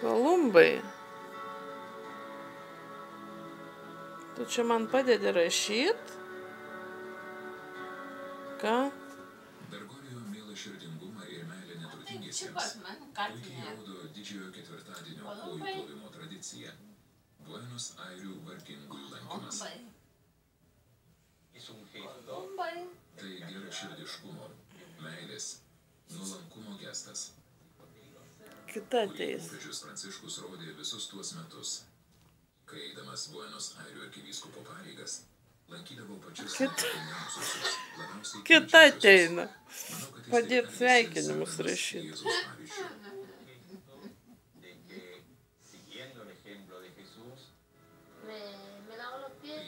Kolumbai. Tu čia man padedi rašyt? Ką? Bergolijo mielą širdingumą ir meilę neturtingiesiems puikiai rodo didžiojo ketvirtadienio kojų plovimo tradicija. Buenos Airių vargingųjų lankymas. Tai geraširdiškumo, meilės, nuolankumo gestas, Kita kurį ateis. popiežius Pranciškus rodė visus tuos metus. Kai eidamas Buenos Airių arkivyskupo pareigas, lankydavo pačius neturtingiausius, labiausiai Kita kenčiančiuosius. ateina. Manau, kad jis Padėt taip elgėsi, sveikinimus sekdamas rašyt. Jėzaus pavyzdžiu.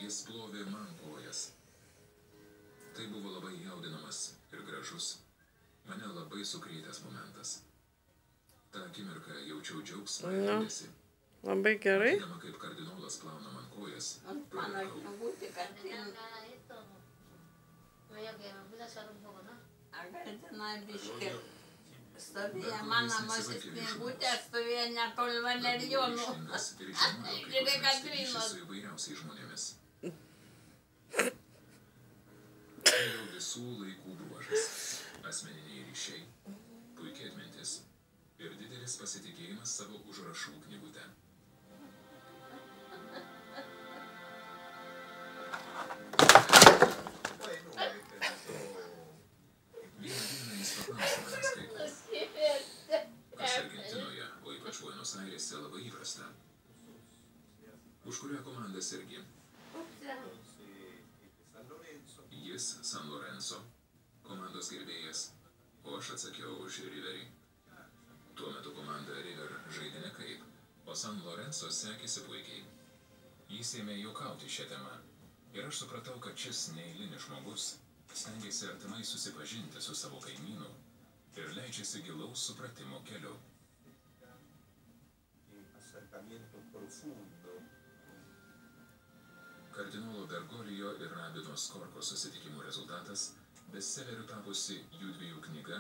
Jis plovė man kojas. Tai buvo labai jaudinamas ir gražus, mane labai sukrėtęs momentas. Ta akimirka jaučiau džiaugsmą ir liūdesį. Labai gerai. Matydama, kaip kardinolas plauna man kojas, pravirkau. Stovėjo mano masis knygutė, stovėjo netoli valerijonų. Ryžtingas ir žinojo, kaip užmegzti ryšį su įvairiausiais žmonėmis. Tai jau visų laikų bruožas. Asmeniniai ryšiai, puikiai atmintis ir didelis pasitikėjimas savo užrašų knygute. Vieną dieną jis paklausė manęs kaip, kas Argentinoje, o ypač Buenos Airėse labai įprasta. Už kurią komandą sergi? Jis San Lorenzo, komandos gerbėjas, o aš atsakiau už Riverį. Tuo metu komanda River žaidė nekaip, o San Lorenzo sekėsi puikiai. Jis ėmė juokauti šią temą ir aš supratau, kad šis neeilinis žmogus stengiasi artimai susipažinti su savo kaimynu ir leidžiasi gilaus supratimo keliu. Kardinolo Bergolijo ir rabino Skorko susitikimų rezultatas bestseleriu tapusi jų dviejų knyga